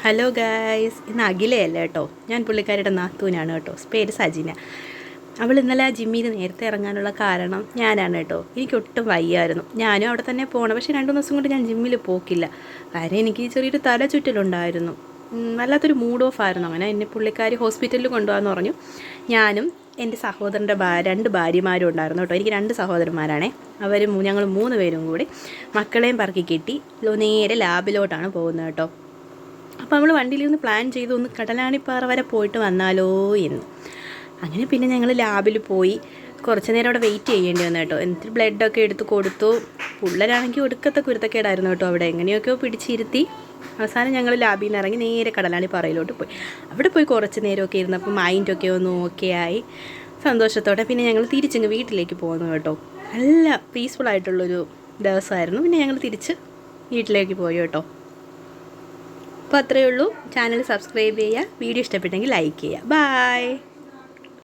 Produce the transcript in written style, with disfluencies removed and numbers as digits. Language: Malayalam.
ഹലോ ഗായ്സ്, ഇന്ന് അഖിലയല്ല കേട്ടോ. ഞാൻ പുള്ളിക്കാരിയുടെ നാത്തൂനാണ് കേട്ടോ. പേര് സജിന. അവൾ ഇന്നലെ ആ ജിമ്മിൽ നിന്ന് നേരത്തെ ഇറങ്ങാനുള്ള കാരണം ഞാനാണ് കേട്ടോ. എനിക്കൊട്ടും വയ്യായിരുന്നു. ഞാനും അവിടെ തന്നെ പോകണം. പക്ഷേ 2 ദിവസം കൊണ്ട് ഞാൻ ജിമ്മിൽ പോക്കില്ല. കാര്യം എനിക്ക് ചെറിയൊരു തല ചുറ്റലുണ്ടായിരുന്നു. വല്ലാത്തൊരു മൂഡ് ഓഫ് ആയിരുന്നു. അങ്ങനെ എന്നെ പുള്ളിക്കാരി ഹോസ്പിറ്റലിൽ കൊണ്ടുപോകാമെന്ന് പറഞ്ഞു. ഞാനും എൻ്റെ സഹോദരൻ്റെ 2 ഭാര്യമാരും ഉണ്ടായിരുന്നു കേട്ടോ. എനിക്ക് 2 സഹോദരന്മാരാണേ. ഞങ്ങൾ 3 പേരും കൂടി മക്കളെയും പറക്കി കെട്ടി നേരെ ലാബിലോട്ടാണ് പോകുന്നത് കേട്ടോ. അപ്പോൾ നമ്മൾ വണ്ടിയിലിരുന്ന് പ്ലാൻ ചെയ്തു ഒന്ന് കടലാണിപ്പാറ വരെ പോയിട്ട് വന്നാലോ എന്ന്. അങ്ങനെ പിന്നെ ഞങ്ങൾ ലാബിൽ പോയി കുറച്ച് നേരം അവിടെ വെയിറ്റ് ചെയ്യേണ്ടി വന്നു കേട്ടോ. എന്നിട്ട് ബ്ലഡൊക്കെ എടുത്ത് കൊടുത്തു. പിള്ളേരാണെങ്കിൽ ഒടുക്കത്തെ കുരുത്തക്കേടായിരുന്നു കേട്ടോ. അവിടെ എങ്ങനെയൊക്കെയോ പിടിച്ചിരുത്തി അവസാനം ഞങ്ങൾ ലാബിൽ നിന്ന് ഇറങ്ങി നേരെ കടലാണിപ്പാറയിലോട്ട് പോയി. അവിടെ പോയി കുറച്ച് നേരമൊക്കെ ഇരുന്നപ്പോൾ മൈൻഡൊക്കെ ഒന്ന് ഓക്കെ ആയി സന്തോഷത്തോടെ പിന്നെ ഞങ്ങൾ തിരിച്ചങ്ങ് വീട്ടിലേക്ക് പോകുന്നു കേട്ടോ. നല്ല പീസ്ഫുള്ളായിട്ടുള്ളൊരു ദിവസമായിരുന്നു. പിന്നെ ഞങ്ങൾ തിരിച്ച് വീട്ടിലേക്ക് പോയി കേട്ടോ. അപ്പോൾ അത്രയേ ഉള്ളൂ. ചാനൽ സബ്സ്ക്രൈബ് ചെയ്യുക. വീഡിയോ ഇഷ്ടപ്പെട്ടെങ്കിൽ ലൈക്ക് ചെയ്യുക. ബൈ.